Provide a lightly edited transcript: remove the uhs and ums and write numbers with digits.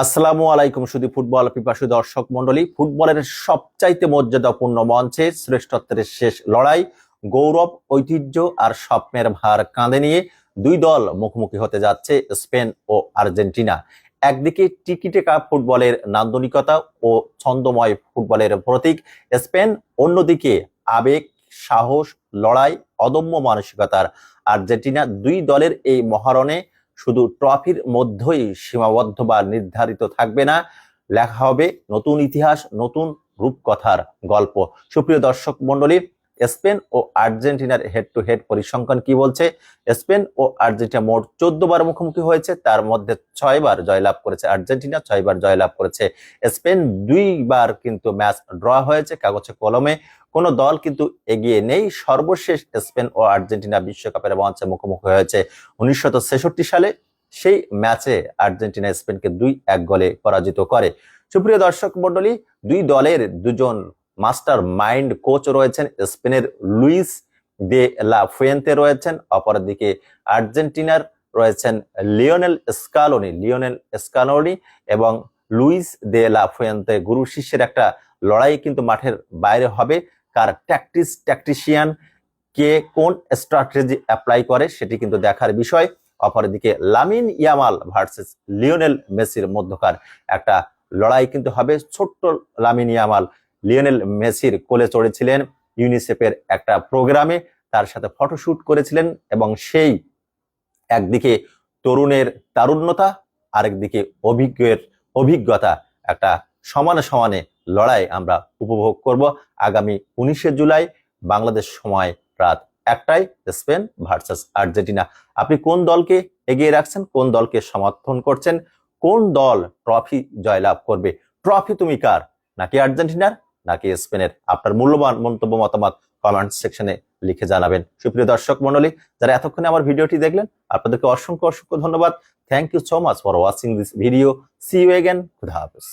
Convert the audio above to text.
আসসালামু আলাইকুম শুধু ফুটবল পিপাসু দর্শক মন্ডলী। ফুটবলের সবচাইতে মর্যাদাপূর্ণ মঞ্চে শ্রেষ্ঠত্বের শেষ লড়াই, গৌরব, ঐতিহ্য আর স্বপ্নের ভার কাঁধে নিয়ে দুই দল মুখোমুখি হতে যাচ্ছে, স্পেন ও আর্জেন্টিনা। একদিকে টিকিটেকা ফুটবলের নান্দনিকতা ও ছন্দময় ফুটবলের প্রতীক স্পেন, অন্যদিকে আবেগ, সাহস, লড়াই, অদম্য মানসিকতার আর্জেন্টিনা। দুই দলের এই মহারণে শুধু ট্রফির মধ্যেই সীমাবদ্ধ বা নির্ধারিত থাকবে না, লেখা হবে নতুন ইতিহাস, নতুন রূপকথার গল্প। সুপ্রিয় দর্শক মন্ডলী, স্পেন ও আর্জেন্টিনার হেড টু হেড পরিসংখ্যান কি বলছে? স্পেন ও আর্জেন্টিনা মোট 14 বার মুখোমুখি হয়েছে, তার মধ্যে 6 বার জয়লাভ করেছে আর্জেন্টিনা, 6 বার জয়লাভ করেছে স্পেন। 2 বার কিন্তু ম্যাচ ড্র হয়েছে, কাগজে কলমে কোনো দল কিন্তু এগিয়ে নেই। সর্বশেষ স্পেন ও আর্জেন্টিনা বিশ্বকাপের মঞ্চে মুখোমুখি হয়েছে 1963 সালে। সেই ম্যাচে আর্জেন্টিনা স্পেনকে 2-1 গোলে পরাজিত করে। সুপ্রিয় দর্শক মন্ডলী, দুই দলের দুজন মাস্টার মাইন্ড কোচ রয়েছেন। স্পেনের লুইস দে লা ফুয়েন্তে রয়েছেন, অপরদিকে আর্জেন্টিনার রয়েছেন লিওনেল স্কালোনি এবং লুইস দে লা ফুয়েন্তে। গুরু শিষ্যের একটা লড়াই কিন্তু মাঠের বাইরে হবে। কার ট্যাকটিশিয়ান, কে কোন স্ট্র্যাটেজি অ্যাপ্লাই করে সেটি কিন্তু দেখার বিষয়। অপরদিকে লামিন ইয়ামাল ভার্সেস লিওনেল মেসির মধ্যকার একটা লড়াই কিন্তু হবে। ছোট্ট লামিন ইয়ামাল লিওনেল মেসির কোলে চড়েছিলেন ইউনিসেফের একটা প্রোগ্রামে, তার সাথে ফটোশুট করেছিলেন এবং সেই একদিকে তরুণের তারুণ্যতা, আরেকদিকে অভিজ্ঞতা, একটা সমানে সমানে লড়াই আমরা উপভোগ করব আগামী 19শে জুলাই বাংলাদেশ সময় রাত 1টায় স্পেন ভার্সেস আর্জেন্টিনা। আপনি কোন দলকে এগিয়ে রাখছেন, কোন দলকে সমর্থন করছেন, কোন দল ট্রফি জয়লাভ করবে? ট্রফি তুমি কার, নাকি আর্জেন্টিনার, নাকি স্পেনের? আপনার মূল্যবান মন্তব্য মতামত কমেন্ট সেকশনে লিখে জানাবেন। সুপ্রিয় দর্শক মন্ডলী, যারা এতক্ষণে আমার ভিডিওটি দেখলেন, আপনাদেরকে অসংখ্য অসংখ্য ধন্যবাদ। Thank you so much for watching this video. See you again. খুদা হাফেজ।